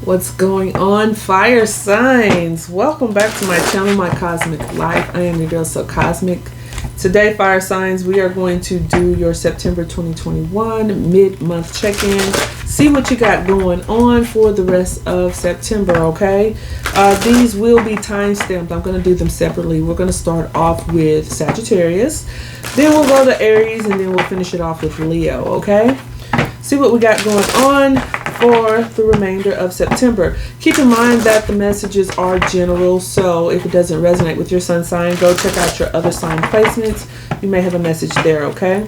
What's going on, fire signs? Welcome back to my channel, My Cosmic Life. I am your girl, So Cosmic. Today, fire signs, we are going to do your September 2021 mid-month check-in. See what you got going on for the rest of September, okay? These will be time-stamped. I'm going to do them separately. We're going to start off with Sagittarius. Then we'll go to Aries, and then we'll finish it off with Leo, okay? See what we got going on for the remainder of September. Keep in mind that the messages are general, so if it doesn't resonate with your sun sign, go check out your other sign placements. You may have a message there, okay?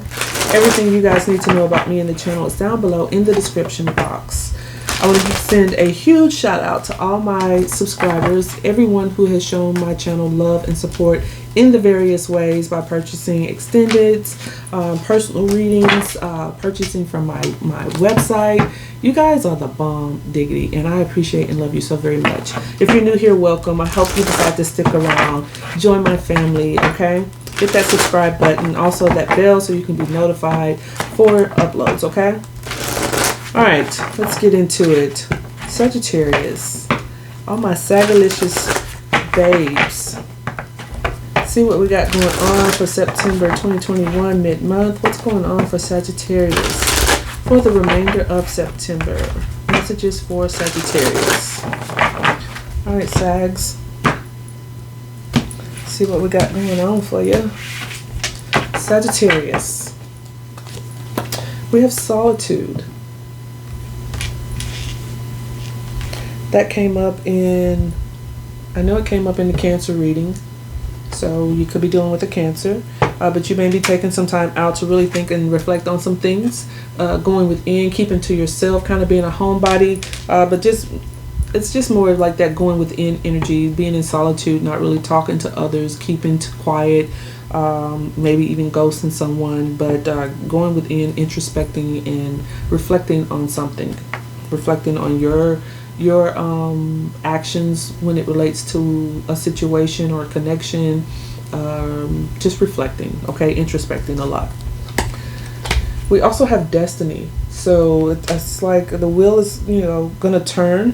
Everything you guys need to know about me and the channel is down below in the description box. I want to send a huge shout out to all my subscribers, everyone who has shown my channel love and support in the various ways by purchasing extendeds, personal readings, purchasing from my website. You guys are the bomb diggity, and I appreciate and love you so very much. If you're new here, welcome. I hope you decide to stick around, join my family, okay? Hit that subscribe button, also that bell so you can be notified for uploads, okay? All right, let's get into it. Sagittarius, all my Sagalicious babes. See what we got going on for September 2021 mid-month. What's going on for Sagittarius for the remainder of September? Messages for Sagittarius. All right, Sags. See what we got going on for you. Sagittarius. We have solitude. That came up in, I know it came up in the Cancer reading. So you could be dealing with a Cancer, but you may be taking some time out to really think and reflect on some things, going within, keeping to yourself, kind of being a homebody, but it's just more like that going within energy, being in solitude, not really talking to others, keeping quiet, maybe even ghosting someone, but going within, introspecting and reflecting on something, reflecting on your actions when it relates to a situation or a connection, just reflecting, okay, introspecting a lot. We also have destiny, so it's like the wheel is, gonna turn.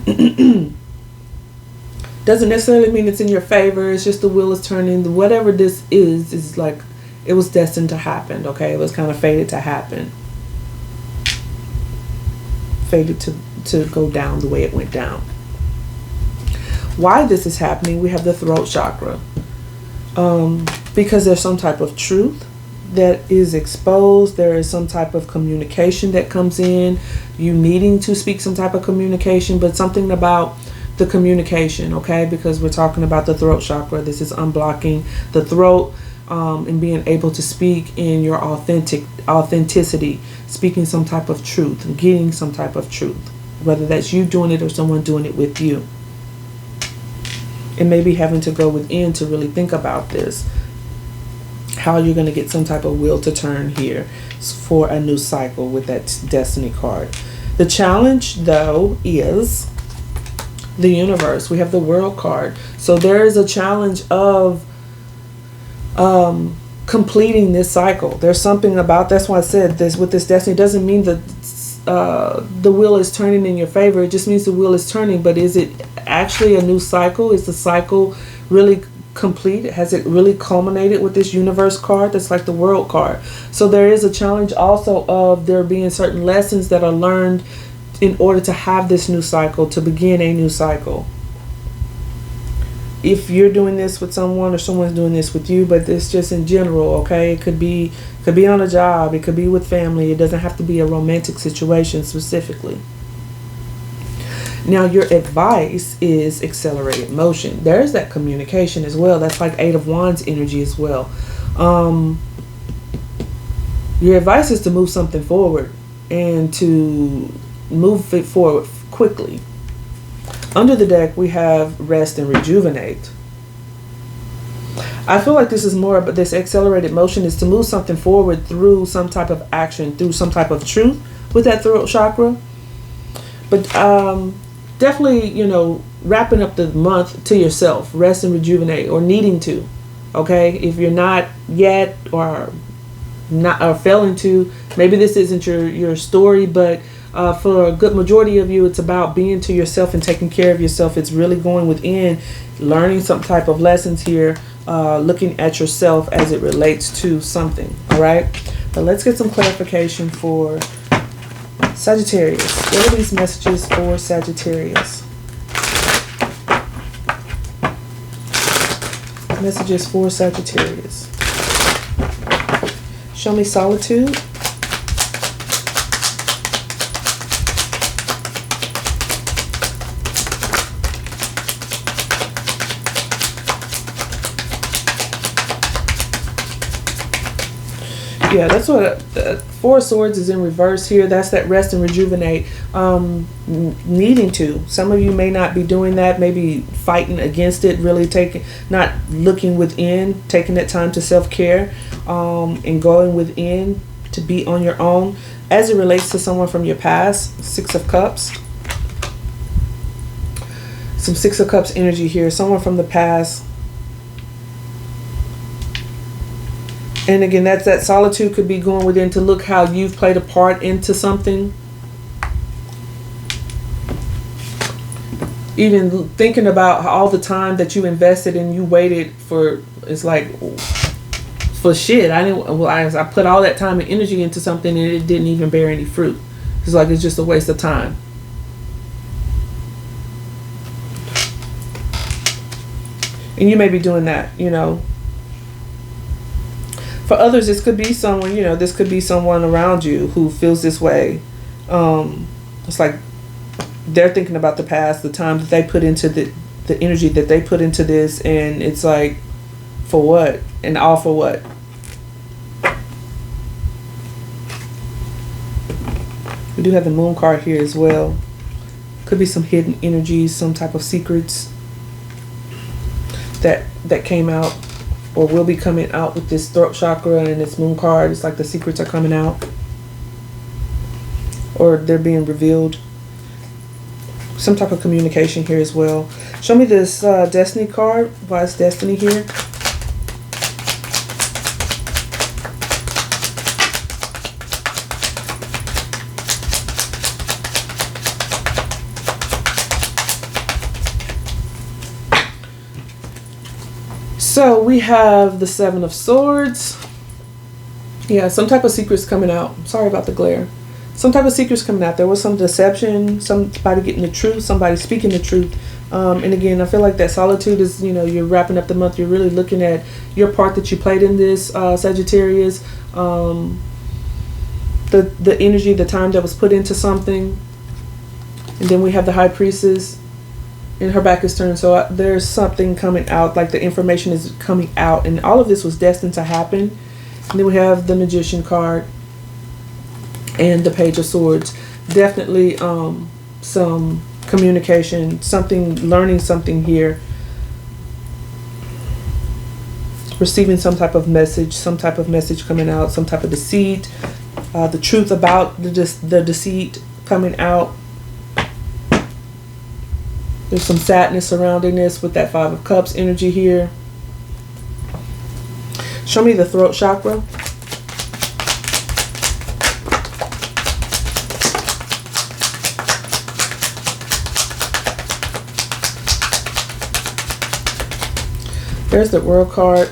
Doesn't necessarily mean it's in your favor, it's just the wheel is turning. Whatever this is like it was destined to happen, okay? It was kind of fated to happen, fated to go down the way it went down. Why this is happening, we have the throat chakra, because there's some type of truth that is exposed. There is some type of communication that comes in, you needing to speak some type of communication, but something about the communication, okay? Because we're talking about the throat chakra. This is unblocking the throat, and being able to speak in your authenticity, speaking some type of truth, getting some type of truth, whether that's you doing it or someone doing it with you. And maybe having to go within to really think about this, how you're going to get some type of wheel to turn here for a new cycle with that destiny card. The challenge, though, is the universe. We have the world card. So there is a challenge of completing this cycle. There's something about, that's why I said this with this destiny, doesn't mean that the wheel is turning in your favor. It just means the wheel is turning. But is it actually a new cycle? Is the cycle really complete? Has it really culminated with this universe card? That's like the world card. So there is a challenge also of there being certain lessons that are learned in order to have this new cycle, to begin a new cycle. If you're doing this with someone or someone's doing this with you, but it's just in general, okay? It could be on a job, it could be with family. It doesn't have to be a romantic situation specifically. Now, your advice is accelerated motion. There's that communication as well. That's like Eight of Wands energy as well. Your advice is to move something forward and to move it forward quickly. Under the deck, we have rest and rejuvenate. I feel like this is more about this accelerated motion is to move something forward through some type of action, through some type of truth with that throat chakra. But definitely, wrapping up the month to yourself, rest and rejuvenate, or needing to, okay? If you're not yet or failing to, maybe this isn't your story, but For a good majority of you, it's about being to yourself and taking care of yourself. It's really going within, learning some type of lessons here, looking at yourself as it relates to something. All right, but let's get some clarification for Sagittarius. What are these messages for Sagittarius? Messages for Sagittarius. Show me solitude. Yeah, that's what Four of Swords is in reverse here. That's that rest and rejuvenate. Needing to. Some of you may not be doing that. Maybe fighting against it. Really not looking within. Taking that time to self-care, and going within to be on your own. As it relates to someone from your past, Six of Cups. Some Six of Cups energy here. Someone from the past. And again, that solitude could be going within to look how you've played a part into something. Even thinking about all the time that you invested and you waited for, it's like, for shit. I put all that time and energy into something and it didn't even bear any fruit. It's like it's just a waste of time. And you may be doing that, you know. For others, this could be someone, this could be someone around you who feels this way. It's like they're thinking about the past, the time that they put into the energy that they put into this, and it's like, for what? And all for what? We do have the Moon card here as well. Could be some hidden energies, some type of secrets that came out or will be coming out with this throat chakra and this Moon card. It's like the secrets are coming out or they're being revealed. Some type of communication here as well. Show me this Destiny card. Why is Destiny here? So we have the Seven of Swords. Yeah, some type of secrets coming out. Sorry about the glare. Some type of secrets coming out. There was some deception, somebody getting the truth, somebody speaking the truth. And again, I feel like that solitude is, you're wrapping up the month. You're really looking at your part that you played in this, Sagittarius. The energy, the time that was put into something. And then we have the High Priestess. And her back is turned, so there's something coming out, like the information is coming out, and all of this was destined to happen. And then we have the Magician card and the Page of Swords. Definitely some communication, learning something here, receiving some type of message coming out, some type of deceit, the truth about the deceit coming out. There's some sadness surrounding this with that Five of Cups energy here. Show me the throat chakra. There's the World card.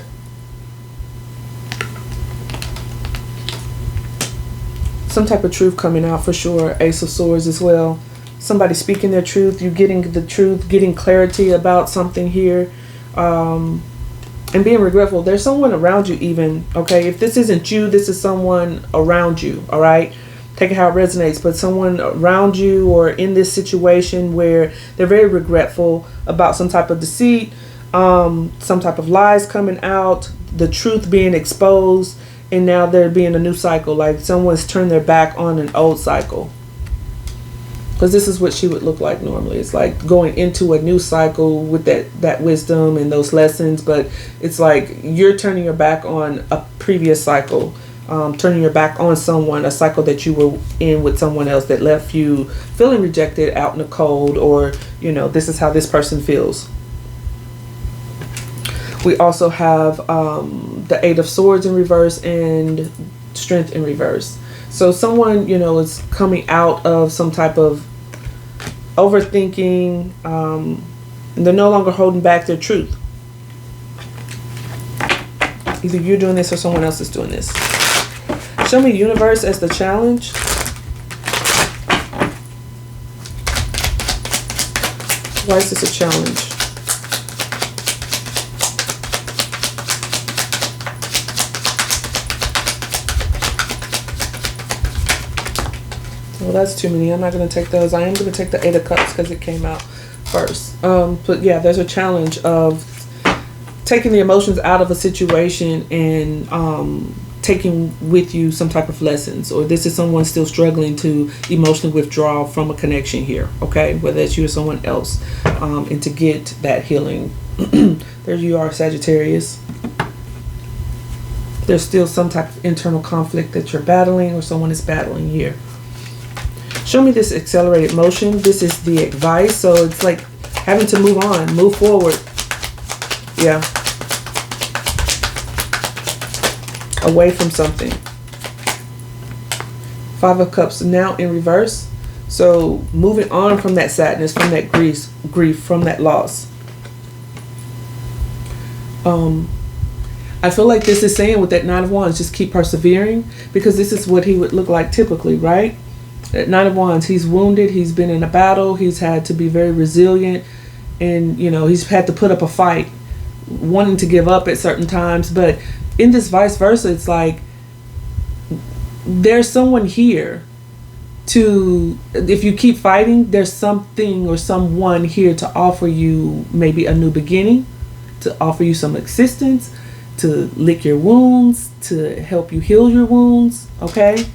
Some type of truth coming out for sure. Ace of Swords as well. Somebody speaking their truth, you getting the truth, getting clarity about something here, and being regretful. There's someone around you even, okay? If this isn't you, this is someone around you, all right? Take it how it resonates, but someone around you or in this situation where they're very regretful about some type of deceit, some type of lies coming out, the truth being exposed, and now there being a new cycle, like someone's turned their back on an old cycle. Because this is what she would look like normally. It's like going into a new cycle with that wisdom and those lessons. But it's like you're turning your back on a previous cycle. Turning your back on someone, a cycle that you were in with someone else that left you feeling rejected, out in the cold. Or, this is how this person feels. We also have the Eight of Swords in reverse and Strength in reverse. So someone, you know, is coming out of some type of overthinking. And they're no longer holding back their truth. Either you're doing this or someone else is doing this. Show me universe as the challenge. Why is this a challenge? Well, that's too many. I'm not going to take those. I am going to take the 8 of Cups because it came out first. But yeah, there's a challenge of taking the emotions out of a situation and taking with you some type of lessons. Or this is someone still struggling to emotionally withdraw from a connection here, okay? Whether it's you or someone else, and to get that healing. There you are, Sagittarius. There's still some type of internal conflict that you're battling or someone is battling here. Show me this accelerated motion. This is the advice. So it's like having to move on, move forward. Yeah. Away from something. 5 of Cups now in reverse. So moving on from that sadness, from that grief, from that loss. I feel like this is saying with that 9 of Wands, just keep persevering, because this is what he would look like typically, right? At 9 of Wands, he's wounded, he's been in a battle, he's had to be very resilient, and you know, he's had to put up a fight, wanting to give up at certain times. But in this vice versa, it's like there's someone here to, if you keep fighting, there's something or someone here to offer you maybe a new beginning, to offer you some assistance, to lick your wounds, to help you heal your wounds, okay?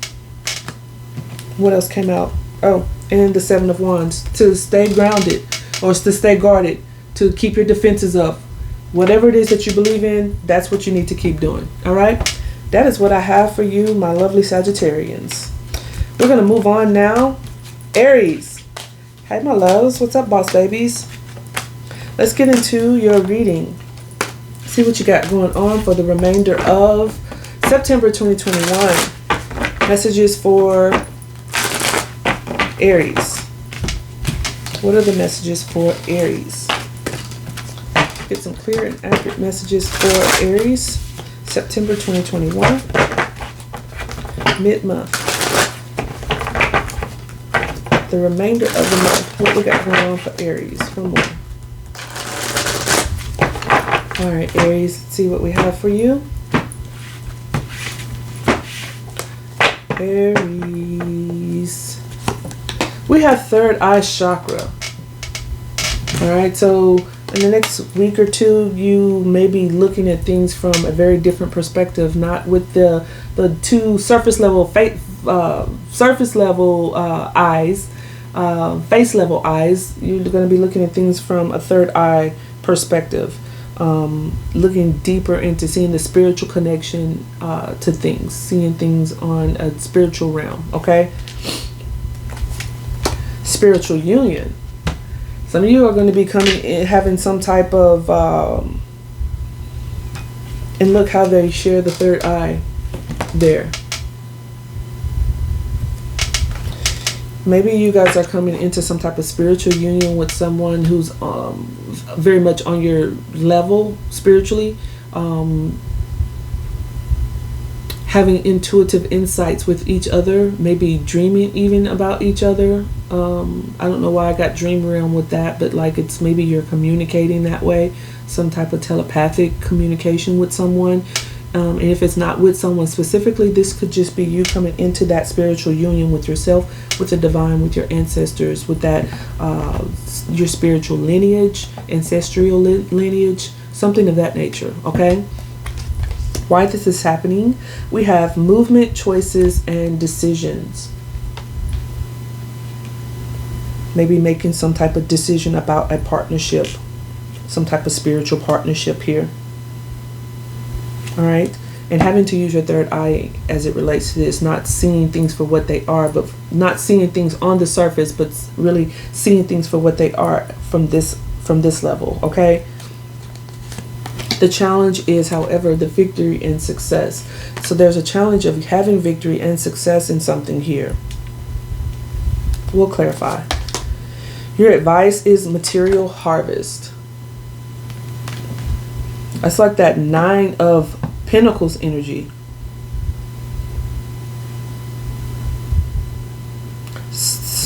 What else came out? Oh, and the 7 of Wands. To stay grounded or to stay guarded, to keep your defenses up. Whatever it is that you believe in, that's what you need to keep doing. All right? That is what I have for you, my lovely Sagittarians. We're going to move on now. Aries. Hey, my loves. What's up, boss babies? Let's get into your reading. See what you got going on for the remainder of September 2021. Messages for Aries. What are the messages for Aries? Get some clear and accurate messages for Aries. September 2021. Mid-month. The remainder of the month. What we got going on for Aries? One more. Alright, Aries. Let's see what we have for you. Aries. We have third eye chakra. Alright, so in the next week or two, you may be looking at things from a very different perspective, not with the two surface level eyes, face level eyes. You're going to be looking at things from a third eye perspective, looking deeper into seeing the spiritual connection to things, seeing things on a spiritual realm, okay? Spiritual union. Some of you are going to be coming in, having some type of, and look how they share the third eye there. Maybe you guys are coming into some type of spiritual union with someone who's very much on your level spiritually, having intuitive insights with each other, maybe dreaming even about each other. I don't know why I got dream realm with that, but like it's maybe you're communicating that way, some type of telepathic communication with someone. And if it's not with someone specifically, this could just be you coming into that spiritual union with yourself, with the divine, with your ancestors, with that your spiritual lineage, ancestral lineage, something of that nature, okay? Why this is happening? We have movement, choices, and decisions. Maybe making some type of decision about a partnership, some type of spiritual partnership here. All right, and having to use your third eye as it relates to this, not seeing things for what they are, but not seeing things on the surface, but really seeing things for what they are from this level, okay? The challenge is, however, the victory and success. So there's a challenge of having victory and success in something here. We'll clarify. Your advice is material harvest. It's like that 9 of Pentacles energy.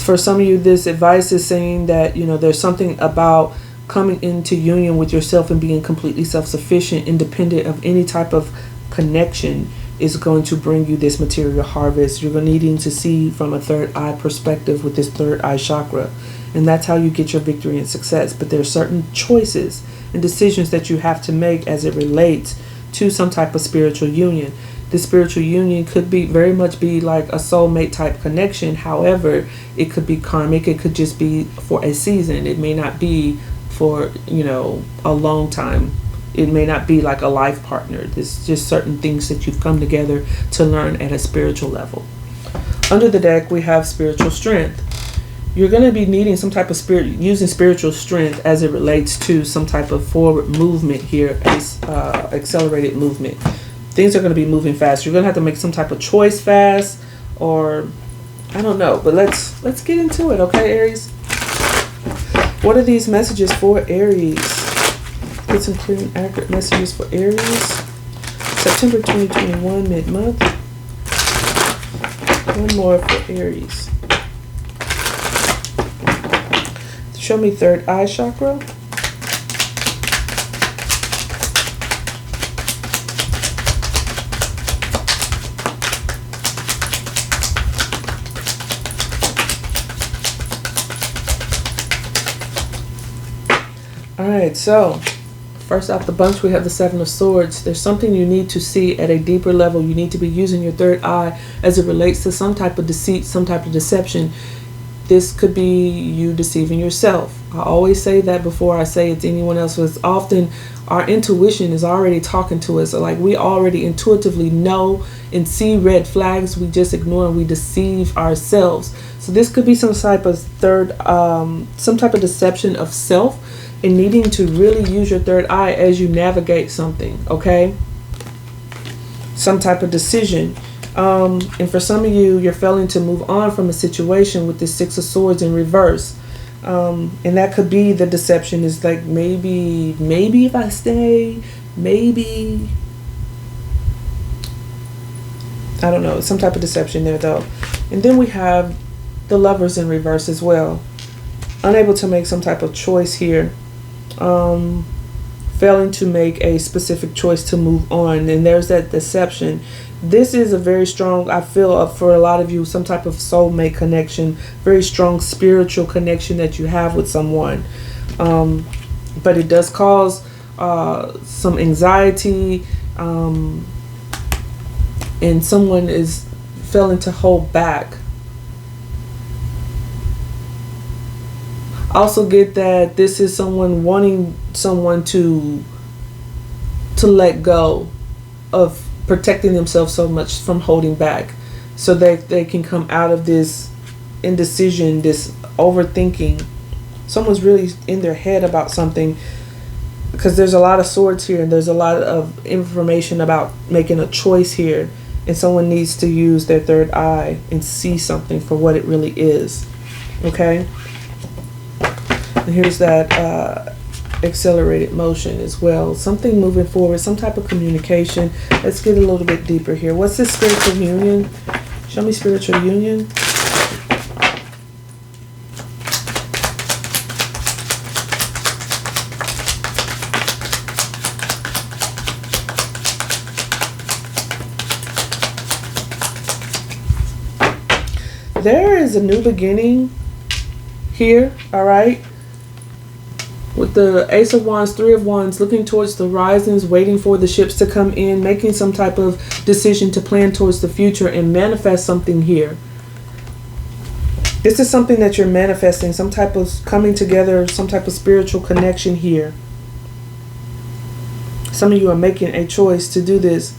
For some of you, this advice is saying that, you know, there's something about coming into union with yourself and being completely self-sufficient, independent of any type of connection, is going to bring you this material harvest. You're needing to see from a third eye perspective with this third eye chakra. And that's how you get your victory and success. But there are certain choices and decisions that you have to make as it relates to some type of spiritual union. This spiritual union could be very much be like a soulmate type connection. However, it could be karmic. It could just be for a season. It may not be for, you know, a long time. It may not be like a life partner. There's just certain things that you've come together to learn at a spiritual level. Under the deck, we have spiritual strength. You're going to be needing some type of using spiritual strength as it relates to some type of forward movement here, accelerated movement. Things are going to be moving fast. You're going to have to make some type of choice fast, or I don't know, but let's get into it, okay, Aries? What are these messages for Aries? Get some clear and accurate messages for Aries. September 2021, mid-month. One more for Aries. Show me third eye chakra. Alright, so first out the bunch we have the Seven of Swords. There's something you need to see at a deeper level. You need to be using your third eye as it relates to some type of deceit, some type of deception. This could be you deceiving yourself. I always say that before I say it's anyone else, because often our intuition is already talking to us. So like we already intuitively know and see red flags. We just ignore and we deceive ourselves. So this could be some type of some type of deception of self, and needing to really use your third eye as you navigate something, okay? Some type of decision. And for some of you, you're failing to move on from a situation with the Six of Swords in reverse. And that could be the deception is like, maybe if I stay, maybe, I don't know, some type of deception there though. And then we have the Lovers in reverse as well. Unable to make some type of choice here. Failing to make a specific choice to move on. And there's that deception. This is a very strong, I feel, for a lot of you, some type of soulmate connection, very strong spiritual connection that you have with someone. But it does cause some anxiety, and someone is failing to hold back. Also get that this is someone wanting someone to let go of protecting themselves so much from holding back, so that they can come out of this indecision, this overthinking. Someone's really in their head about something, because there's a lot of swords here and there's a lot of information about making a choice here, and someone needs to use their third eye and see something for what it really is. Okay, and here's that accelerated motion as well, something moving forward, some type of communication. Let's get a little bit deeper here. What's this spiritual union? Show me spiritual union. There is a new beginning here, all right? With the Ace of Wands, Three of Wands, looking towards the horizons, waiting for the ships to come in, making some type of decision to plan towards the future and manifest something here. This is something that you're manifesting, some type of coming together, some type of spiritual connection here. Some of you are making a choice to do this.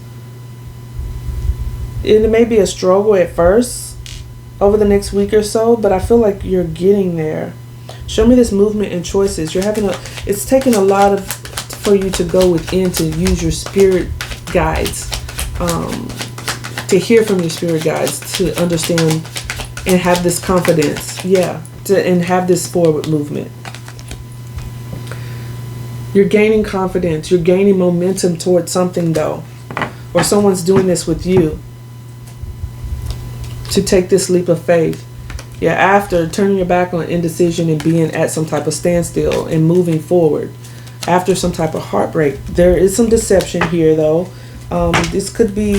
It may be a struggle at first over the next week or so, but I feel like you're getting there. Show me this movement and choices. You're having it's taking a lot for you to go within to use your spirit guides, to hear from your spirit guides, to understand and have this confidence. Yeah, and have this forward movement. You're gaining confidence. You're gaining momentum towards something, though. Or someone's doing this with you. To take this leap of faith. Yeah, after turning your back on indecision and being at some type of standstill and moving forward. After some type of heartbreak. There is some deception here, though. It could be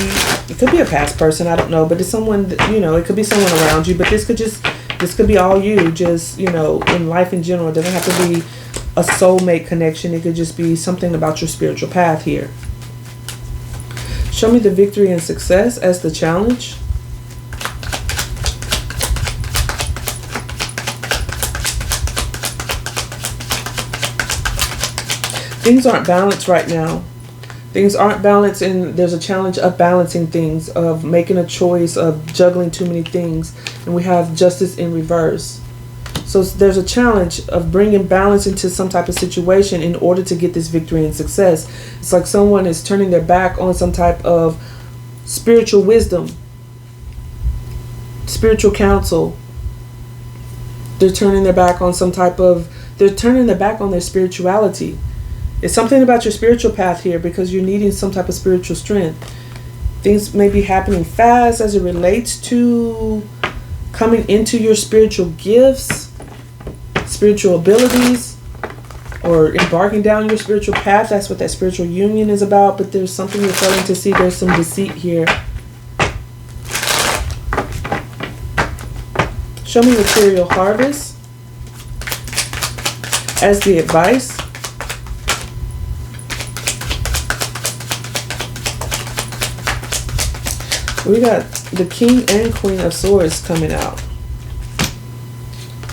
a past person, I don't know. But it's someone, that, you know, it could be someone around you. But this could be all you. Just, you know, in life in general. It doesn't have to be a soulmate connection. It could just be something about your spiritual path here. Show me the victory and success as the challenge. Things aren't balanced right now. Things aren't balanced, and there's a challenge of balancing things, of making a choice, of juggling too many things. And we have justice in reverse. So there's a challenge of bringing balance into some type of situation in order to get this victory and success. It's like someone is turning their back on some type of spiritual wisdom, spiritual counsel. They're turning their back on they're turning their back on their spirituality. It's something about your spiritual path here because you're needing some type of spiritual strength. Things may be happening fast as it relates to coming into your spiritual gifts, spiritual abilities, or embarking down your spiritual path. That's what that spiritual union is about. But there's something you're failing to see. There's some deceit here. Show me material harvest as the advice. We got the King and Queen of Swords coming out.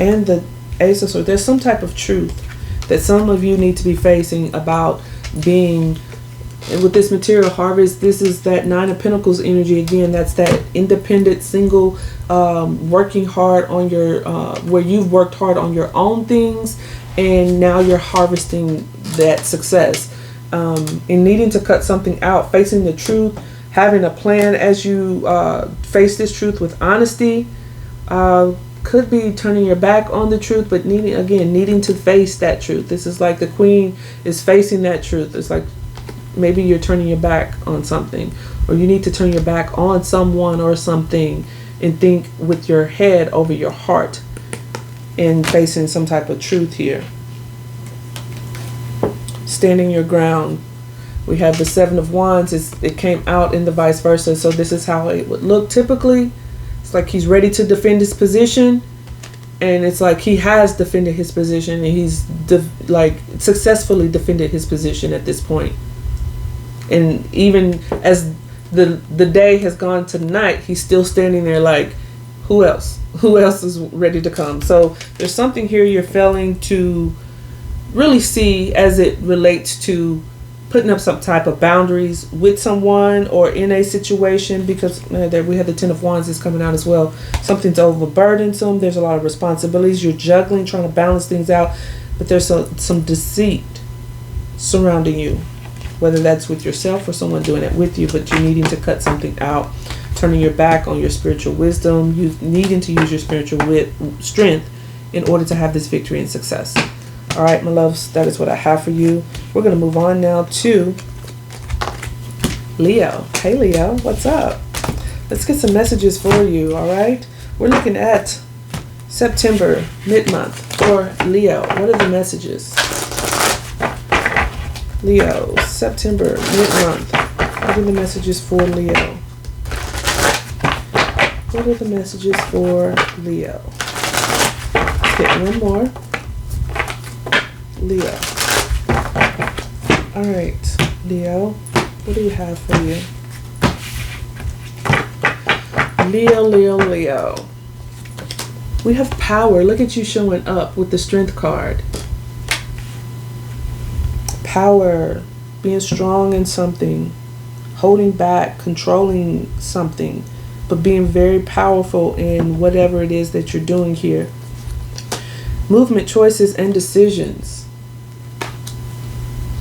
And the Ace of Swords. There's some type of truth that some of you need to be facing about being, with this material harvest, this is that Nine of Pentacles energy again. That's that independent, single, working hard on your, where you've worked hard on your own things, and now you're harvesting that success. In needing to cut something out, facing the truth, having a plan as you face this truth with honesty. Could be turning your back on the truth, but needing to face that truth. This is like the Queen is facing that truth. It's like maybe you're turning your back on something, or you need to turn your back on someone or something and think with your head over your heart and facing some type of truth here. Standing your ground. We have the Seven of Wands. It came out in the vice versa. So this is how it would look typically. It's like he's ready to defend his position. And it's like he has defended his position. And he's successfully defended his position at this point. And even as the day has gone to night, he's still standing there like, who else? Who else is ready to come? So there's something here you're failing to really see as it relates to putting up some type of boundaries with someone or in a situation, because there we have the Ten of Wands is coming out as well. Something's overburdensome. There's a lot of responsibilities. You're juggling, trying to balance things out, but there's some deceit surrounding you, whether that's with yourself or someone doing it with you, but you're needing to cut something out, turning your back on your spiritual wisdom, you needing to use your spiritual strength in order to have this victory and success. All right, my loves, that is what I have for you. We're going to move on now to Leo. Hey, Leo, what's up? Let's get some messages for you, all right? We're looking at September, mid-month for Leo. What are the messages? Leo, September, mid-month. What are the messages for Leo? What are the messages for Leo? Let's get one more. Leo. All right, Leo, what do you have for you? Leo, Leo, Leo. We have power. Look at you showing up with the Strength card. Power, being strong in something, holding back, controlling something, but being very powerful in whatever it is that you're doing here. Movement, choices, and decisions.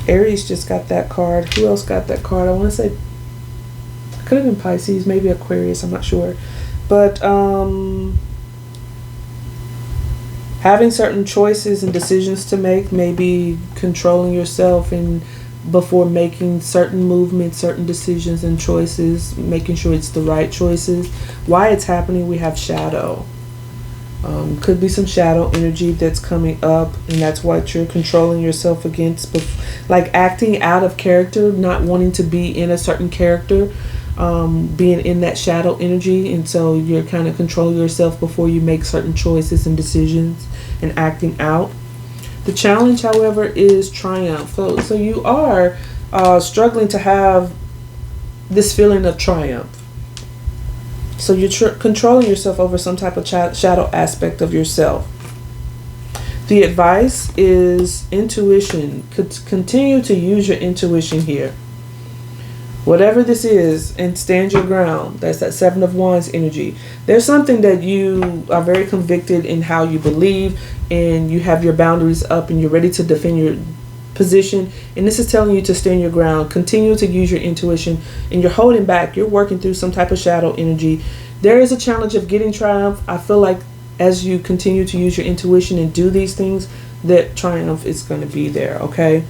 Aries just got that card. Who else got that card? I want to say, could have been Pisces, maybe Aquarius, I'm not sure. But having certain choices and decisions to make, maybe controlling yourself and before making certain movements, certain decisions and choices, making sure it's the right choices. Why it's happening, we have shadow. Could be some shadow energy that's coming up, and that's what you're controlling yourself against, like acting out of character, not wanting to be in a certain character, being in that shadow energy, and so you're kind of controlling yourself before you make certain choices and decisions and acting out. The challenge, however, is triumph. So you are struggling to have this feeling of triumph. So you're controlling yourself over some type of shadow aspect of yourself. The advice is intuition. Continue to use your intuition here. Whatever this is, and stand your ground. That's that Seven of Wands energy. There's something that you are very convicted in how you believe, and you have your boundaries up and you're ready to defend your position, and this is telling you to stand your ground. Continue to use your intuition, and you're holding back. You're working through some type of shadow energy. There is a challenge of getting triumph. I feel like as you continue to use your intuition and do these things, that triumph is going to be there. Okay.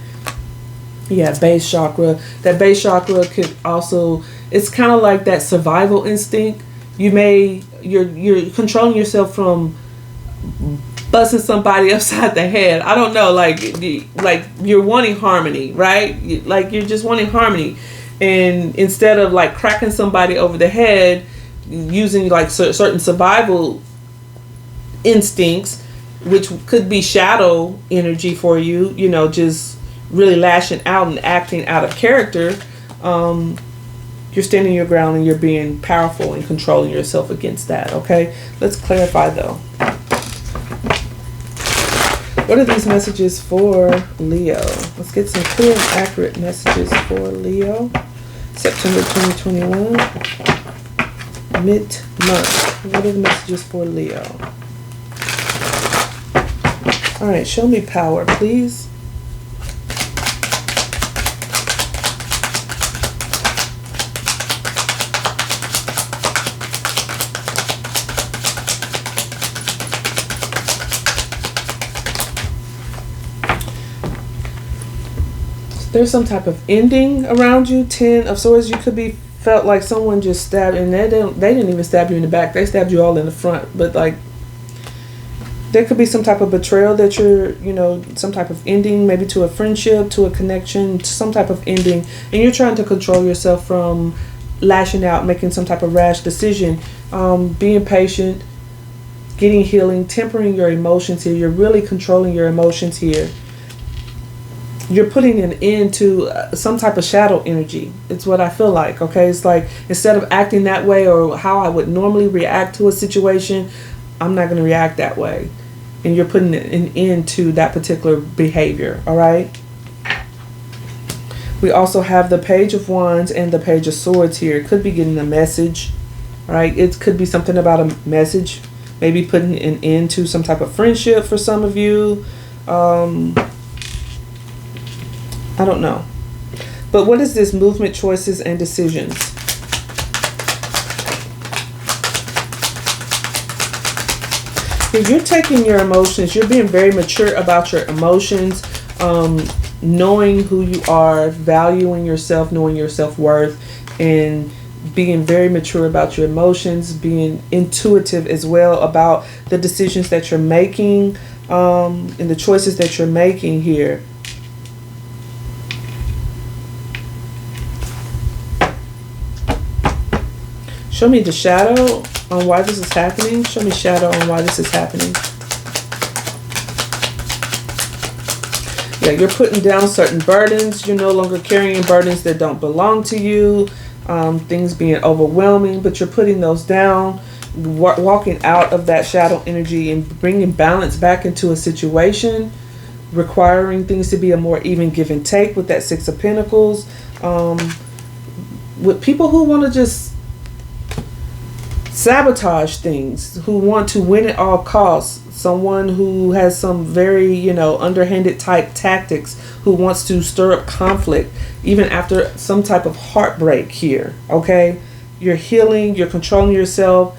Yeah, base chakra. That base chakra could also, it's kind of like that survival instinct. You're controlling yourself from busting somebody upside the head. I don't know, like you're wanting harmony, right? Like you're just wanting harmony, and instead of like cracking somebody over the head using like certain survival instincts, which could be shadow energy for you, you know, just really lashing out and acting out of character, you're standing your ground and you're being powerful and controlling yourself against that. Okay, let's clarify though. What are these messages for Leo? Let's get some clear and accurate messages for Leo. September 2021, mid-month. What are the messages for Leo? All right, show me power, please. There's some type of ending around you. 10 of Swords. You could be felt like someone just stabbed, and they didn't even stab you in the back. They stabbed you all in the front. But like, there could be some type of betrayal that some type of ending, maybe to a friendship, to a connection, to some type of ending, and you're trying to control yourself from lashing out, making some type of rash decision, being patient, getting healing, tempering your emotions here. You're really controlling your emotions here. You're putting an end to some type of shadow energy. It's what I feel like, okay? It's like, instead of acting that way or how I would normally react to a situation, I'm not going to react that way. And you're putting an end to that particular behavior, all right? We also have the Page of Wands and the Page of Swords here. It could be getting a message, all right? It could be something about a message, maybe putting an end to some type of friendship for some of you. I don't know. But what is this? Movement, choices, and decisions. If you're taking your emotions, you're being very mature about your emotions, knowing who you are, valuing yourself, knowing your self-worth, and being very mature about your emotions, being intuitive as well about the decisions that you're making, and the choices that you're making here. Show me the shadow on why this is happening. Show me shadow on why this is happening. Yeah, you're putting down certain burdens. You're no longer carrying burdens that don't belong to you. Things being overwhelming, but you're putting those down. Walking out of that shadow energy and bringing balance back into a situation. Requiring things to be a more even give and take with that Six of Pentacles. With people who want to just sabotage things, who want to win at all costs, someone who has some very, you know, underhanded type tactics, who wants to stir up conflict even after some type of heartbreak here. Okay, you're healing, you're controlling yourself,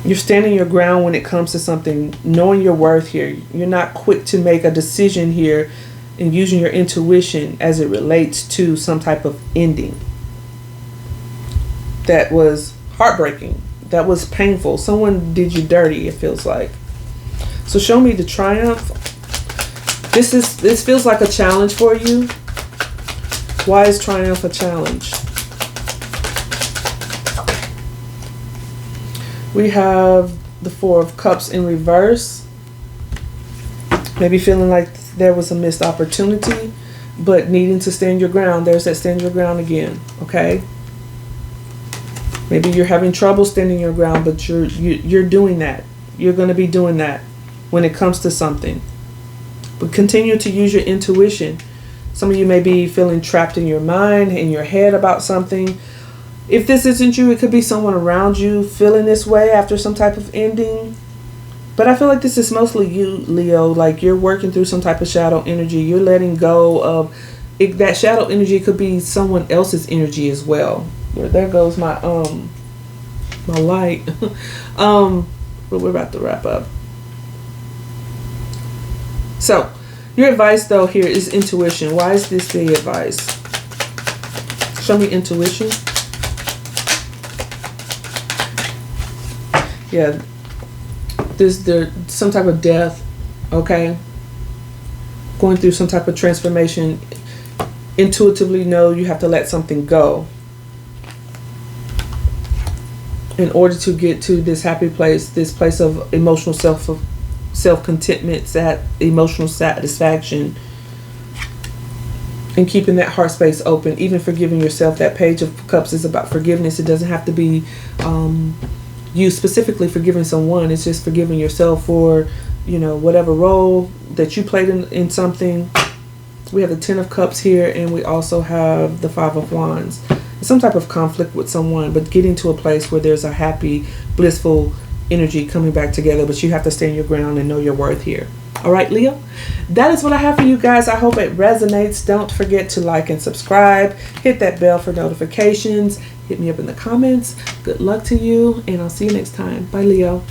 you're standing your ground when it comes to something, knowing your worth here. You're not quick to make a decision here and using your intuition as it relates to some type of ending that was heartbreaking, that was painful. Someone did you dirty, it feels like. So show me the triumph. This feels like a challenge for you. Why is triumph a challenge? We have the Four of Cups in reverse. Maybe feeling like there was a missed opportunity, but needing to stand your ground. There's that stand your ground again, okay? Maybe you're having trouble standing your ground, but you're doing that. You're going to be doing that when it comes to something. But continue to use your intuition. Some of you may be feeling trapped in your mind, in your head about something. If this isn't you, it could be someone around you feeling this way after some type of ending. But I feel like this is mostly you, Leo. Like you're working through some type of shadow energy. You're letting go of it. That shadow energy could be someone else's energy as well. There goes my my light. But we're about to wrap up. So your advice though here is intuition. Why is this the advice? Show me intuition. Yeah, there's some type of death, okay? Going through some type of transformation. Intuitively know you have to let something go in order to get to this happy place, this place of emotional self-contentment, emotional satisfaction, and keeping that heart space open, even forgiving yourself. That Page of Cups is about forgiveness. It doesn't have to be you specifically forgiving someone. It's just forgiving yourself for, you know, whatever role that you played in something. We have the Ten of Cups here, and we also have the Five of Wands. Some type of conflict with someone, but getting to a place where there's a happy, blissful energy coming back together, but you have to stand your ground and know your worth here. All right, Leo, that is what I have for you guys. I hope it resonates. Don't forget to like and subscribe. Hit that bell for notifications. Hit me up in the comments. Good luck to you, and I'll see you next time. Bye, Leo.